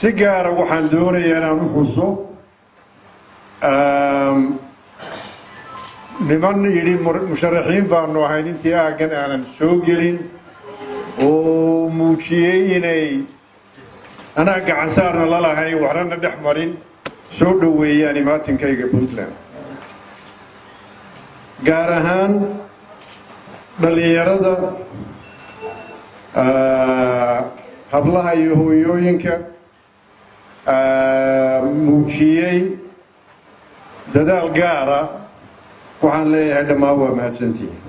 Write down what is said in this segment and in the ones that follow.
سيجارة وحن دوني أنا مخصو niman yidhi musharaxiin baanu ahayn intii aagan aanan soo gelin oo muujiyey inay anaa gacan saarna la lahayn waxrana dhex marin soo dhoweeyaan imaatinkayga puntland gaar ahaan dhallinyarada hablaha iyo hooyooyinka muujiyey dadaal gaara waxaan leeyahay dhammaan waa mahadsantihiin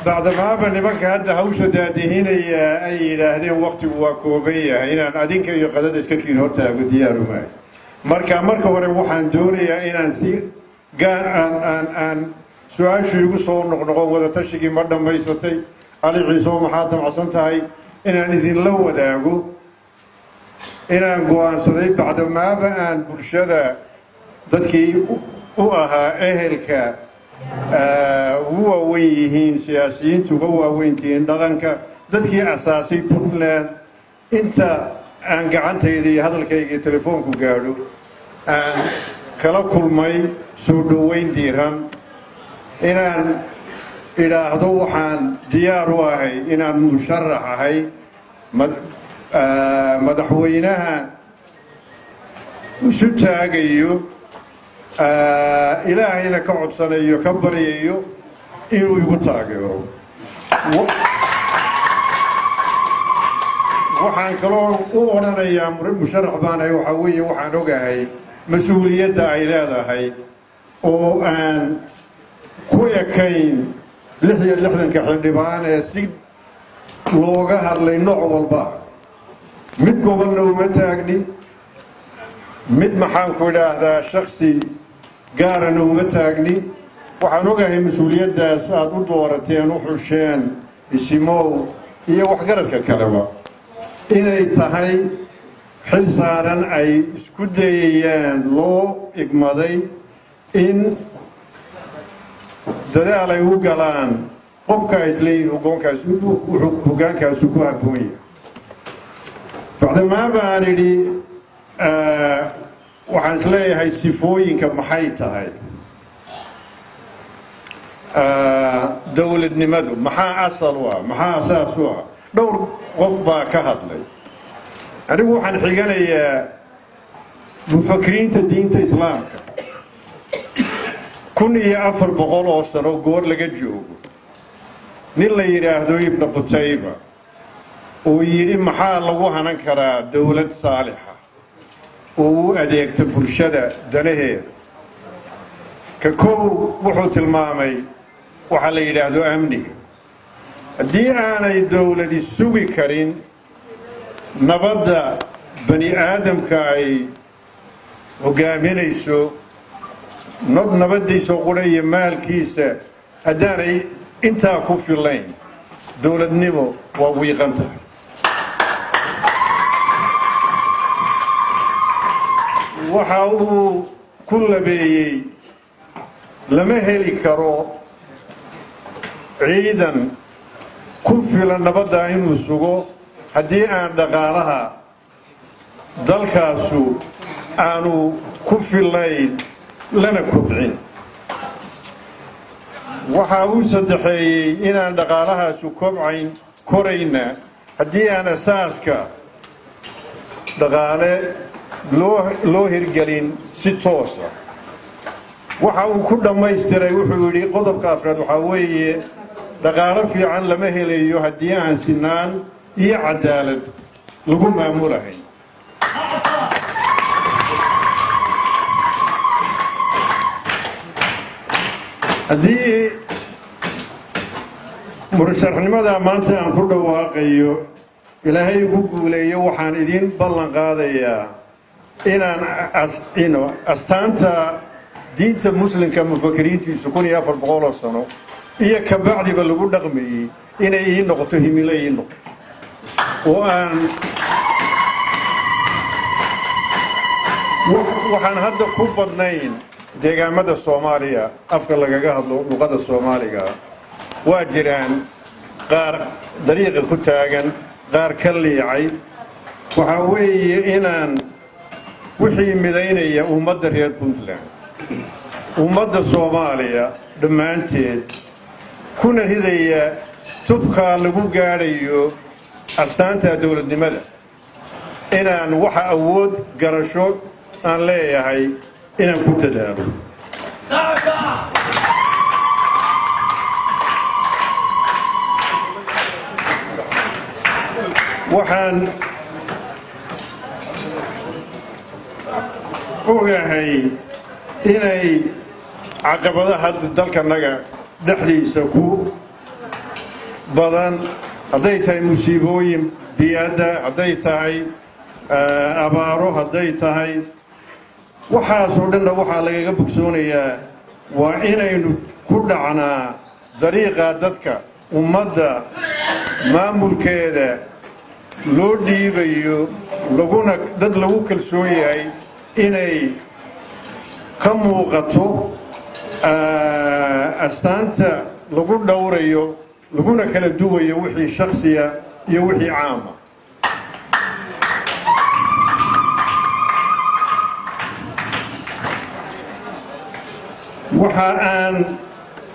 bacdamaaba nimanka hadda hawsha daadihinaya ay yidhaahdeen waqtigu waa kooban yahay inaan adinka iyo qadada iska kiin hortaago diyaaru maayo marka hore waxaan doonayaa inaan si gaar aan su-aashu igu soo noqnoqon wada tashigii ma dhammaysatay ali ciiso maxaa damacsan tahay inaan idinla wadaago inaan go'aansaday bacdamaaba aan bulshada dadkii u ahaa ehelka ugu waaweyn yihiin siyaasiyiintu uga waaweyntihiin dhaqanka dadkii asaasay puntland inta aan gacantayda iyo hadalkayga iyo telefoonku gaadho aan kala kulmay soo dhoweyn diiran inaan idhaahdo waxaan diyaar u ahay inaan musharax ahay madaxweynaha isu taagayo ilaahayna ka codsanayo ka baryayo inuu igu taageero waxaan kaloo u odhanayaa musharax baanahay waxaa weeye waxaan ogahay mas-uuliyadda ay leedahay oo aan ku ekayn 66 xildhibaan ee si looga hadlay nooc walba mid gobolna uma taagni mid maxaanku idhaahdaa shaksi gaarana uma taagni waxaan ogahay mas-uuliyaddaas aad u doorateen u xusheen isimow iyo waxgaradka kaleba inay tahay xil saaran ay isku dayayaan loo igmaday in dadaal ay u galaan qofka isleeyihin hogaankaasu ku habboon yahay bacdamaa baan idhi waxaan isleeyahay sifooyinka maxay tahay dowladnimadu maxaa asal u ah maxaa asaas u ah dhowr qof baa ka hadlay anigu waxaan xiganayaa mufakiriinta diinta islaamka 1400 oo sano goor laga joogo nin la yidhaahdo ibnu qutayba oo yidhi maxaa lagu hanan karaa dowlad saalixa oo u adeegta bulshada danaheeda ka kow wuxuu tilmaamay waxaa la yidhaahdo amniga haddii aanay dowladi sugi karin nabadda bani aadamka ay hogaaminayso nabaddiisa qura iyo maalkiisa haddaanay intaa ku filayn dowladnimo waa wiiqan tahay waxa uu ku labeeyey lama heli karo ciidan ku filan nabadda inuu sugo haddii aan dhaqaalaha dalkaasu aanu ku filayn lana kobcin waxa uu saddexeeyey inaan dhaqaalahaasu korayna haddii aan asaaska dhaqaale loo hirgelin si toosa waxa uu ku dhammaystiray wuxuu yidhi qodobka afraad waxaa weeye dhaqaalo fiican lama helayo haddii aan sinaan iyo cadaalad lagu maamulahayn haddii murashaxnimada maanta aan ku dhawaaqayo ilaahay ugu guuleeyo waxaan idiin ballan qaadayaa inaan astaanta diinta muslimka mufakiriintiisu 1400 oo sano iyo ka bacdiba lagu dhaqmayey inay ii noqoto himilo ii noqoto oo aan waxaan hadda ku badnayn deegaamada Soomaaliya afka lagaga hadlo luqada Soomaaliga waa jiraan qaar dariiqa ku taagan qaar ka liicay waxaa weeye inaan wixii midaynaya ummadda reer puntland ummadda soomaaliya dhammaanteed kuna ridaya tubkaa lagu gaadhayo astaanta dowladnimada inaan waxa awood garasho aan leeyahay inaan ku dadaalo waxaan ogahay inay caqabadaha hadda dalkanaga dhexdiisa ku badan hadday tahay musiibooyin biyadda hadday tahay abaaro hadday tahay waxaasoo dhanna waxaa lagaga bogsoonayaa waa inaynu ku dhacnaa dariiqa dadka ummadda maamulkeeda loo dhiibayo dad lagu kalsoon yahay inay ka muuqato astaanta lagu dhowrayo laguna kala duwayo wixii shakhsiya iyo wixii caama waxa aan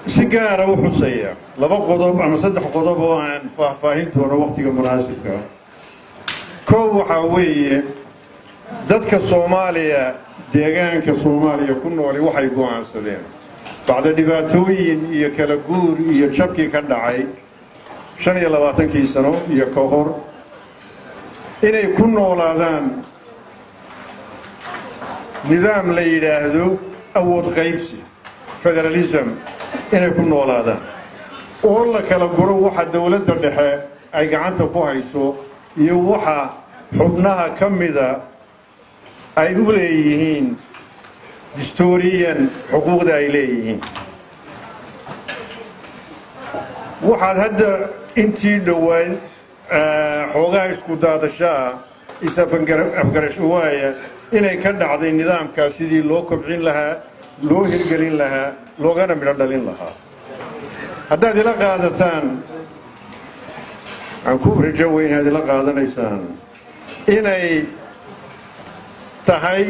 si gaara u xusaya laba qodob ama saddex qodob oo aan faahfaahin doono wakhtiga munaasibka kow waxaa weeye dadka soomaaliya deegaanka soomaaliya ku nooli waxay go'aansadeen bacda dhibaatooyin iyo kala guur iyo jabkii ka dhacay 25 sano iyo ka hor inay ku noolaadaan nidaam la yidhaahdo awood qaybsi federalism inay ku noolaadaan oo la kala guro waxa dowladda dhexe ay gacanta ku hayso iyo waxa xubnaha ka mida ay u leeyihiin dastuuriyan xuquuqda ay leeyihiin waxaad hadda intii dhowaan xoogaha isku daadashaa is-afgarasho waaya inay ka dhacday nidaamkaas sidii loo kobcin lahaa loo hirgelin lahaa loogana midho dhalin lahaa haddaad ila qaadataan aan ku rajo weyn aad ila qaadanaysaan inay tahay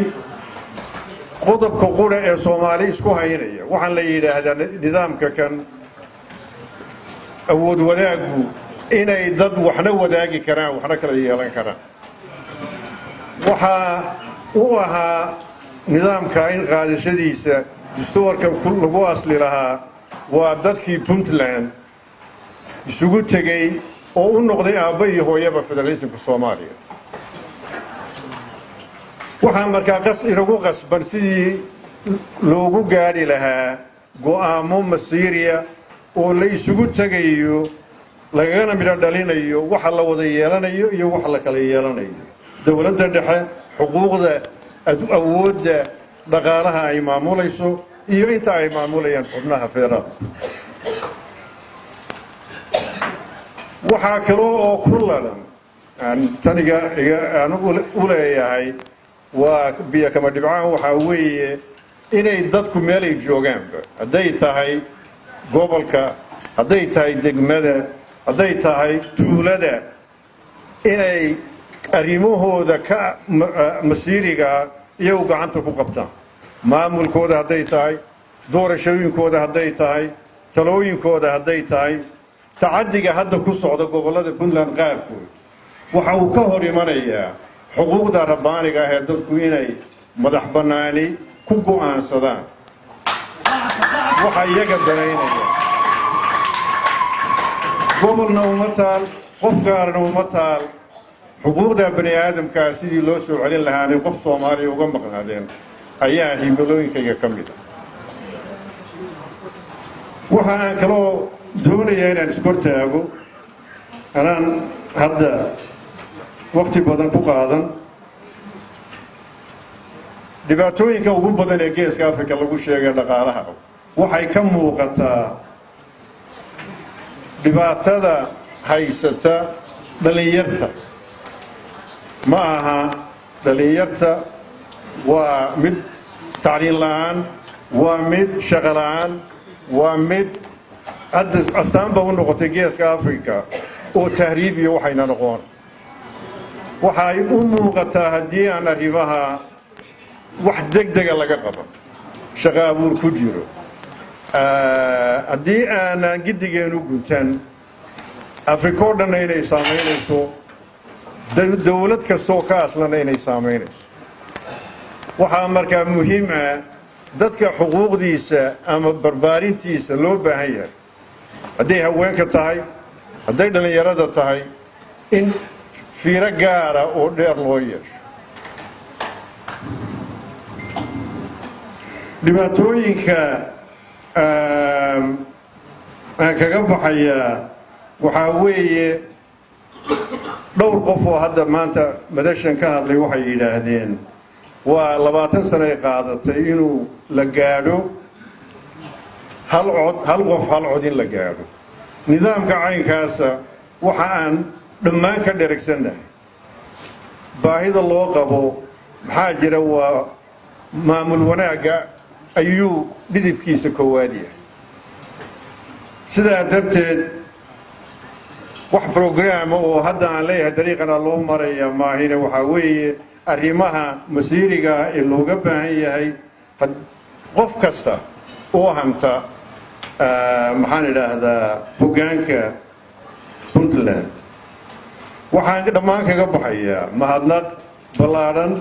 qodobka qura ee soomaali isku haynaya waxaan la yidhaahdaa nidaamka kan awood wadaaggu inay dad waxna wadaagi karaan waxna kala yeelan karaan waxaa u ahaa nidaamka in qaadashadiisa dastuurka lagu asli lahaa waa dadkii puntland isugu tegey oo u noqday aabba iyo hooyaba federalismka soomaaliya waxaa markaa inagu qasban sidii loogu gaadhi lahaa go'aamo masiiriya oo la isugu tegayo lagagana midho dhalinayo waxa la wada yeelanayo iyo waxa la kala yeelanayo dowladda dhexe xuquuqda awoodda dhaqaalaha ay maamulayso iyo inta ay maamulayaan xubnaha federaalka waxaa kaloo oo ku ladhan taniga aan u leeyahay waa biyo kama dhibcaan waxaa weeye inay dadku meelay joogaanba hadday tahay gobolka hadday tahay degmada hadday tahay tuulada inay arrimahooda ka masiirigaa iyagu gacanta ku qabtaan maamulkooda hadday tahay doorashooyinkooda hadday tahay talooyinkooda hadday tahay tacaddiga hadda ku socda gobollada puntland qaarkood waxa uu ka hor imanayaa xuquuqda rabbaaniga ah ee dadku inay madax bannaani ku go'aansadaan waxa iyaga danaynaya gobolna uma taal qof gaarna uma taal xuquuqda bani aadamkaa sidii loo soo celin lahaanay qof soomaaliya uga maqnaadeen ayaa himilooyinkayga ka mid ah waxa aan kaloo doonayaa inaan iskortaago anaan hadda waqti badan ku qaadan dhibaatooyinka ugu badan ee geeska afrika lagu sheegay dhaqaalaha waxay ka muuqataa dhibaatada haysata dhallinyarta ma aha dhallinyarta waa mid tacliin la'aan waa mid shaqo la'aan waa mid hadda astaanba u noqotay geeska africa oo tahriib iyo waxayna noqon waxay u muuqataa haddii aan arrimaha wax degdega laga qaban shaqo abuur ku jiro haddii aanaan giddigeenu guntan africa oo dhanna inay saamaynayso dowlad kastoo ka aslana inay saamaynayso waxaa markaa muhiim ah dadka xuquuqdiisa ama barbaarintiisa loo baahan yahay hadday haweenka tahay hadday dhallinyarada tahay in fiiro gaara oo dheer loo yeesho dhibaatooyinka aan kaga baxayaa waxaa weeye dhowr qof oo hadda maanta madashan ka hadlay waxay yidhaahdeen waa 20 sano ay qaadatay inuu la gaadho hal qof hal cod in la gaadho nidaamka caynkaasa waxa aan dhammaan ka dheragsannahay baahida loo qabo maxaa jira waa maamul wanaagga ayuu dhidibkiisa koowaad yahay sidaa darteed wax programma oo hadda aan leeyahay dariiqana loo maraya maahine waxaa weeye arrimaha masiiriga ee looga baahan yahay qof kasta oo hanta maxaan idhaahdaa hoggaanka puntland waxaan dhammaan kaga baxayaa mahadnaq ballaadhan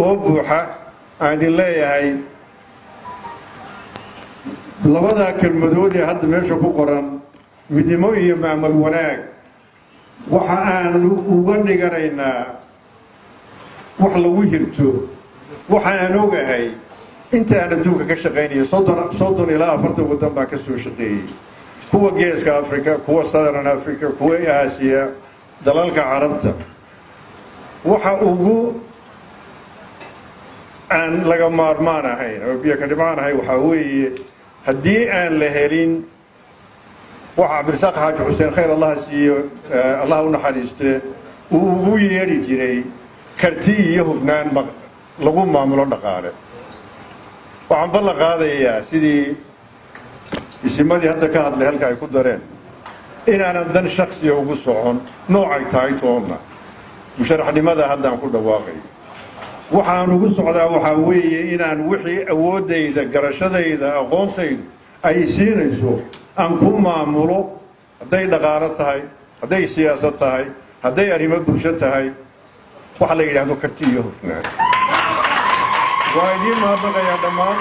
oo buuxa aan idin leeyahay labadaa kelmadood ee hadda meesha ku qoran midnimo iyo maamul wanaag waxa aan uga dhiganaynaa wax lagu hirto waxaan ogahay intaan adduunka ka shaqaynaya 30 ilaa 40 waddan baan ka soo shaqeeyey kuwa geeska africa kuwa southern africa kuwa aasiya dalalka carabta waxa ugu aan laga maarmaan ahayn oo biyo ka dhimaan ahay waxaa weeye haddii aan la helin waxa cabdirasaaq xaaji xuseen khayr allah siiyo allah u naxariiste uu ugu yeedhi jiray karti iyo hufnaan lagu maamulo dhaqaale waxaan ballan qaadayaa sidii isimadii hadda ka hadlay halka ay ku dareen inaanan dan shaksiya ugu socon noocay tahay toonna musharaxnimada haddaan ku dhawaaqayo waxaan ugu socdaa waxaa weeye inaan wixii awooddayda garashadayda aqoontaydu ay siinayso aan ku maamulo hadday dhaqaalo tahay hadday siyaasad tahay hadday arrimo bulsho tahay waxa la yidhaahdo karti iyo hufnaan waa idiin mahadnaqayaa dhammaan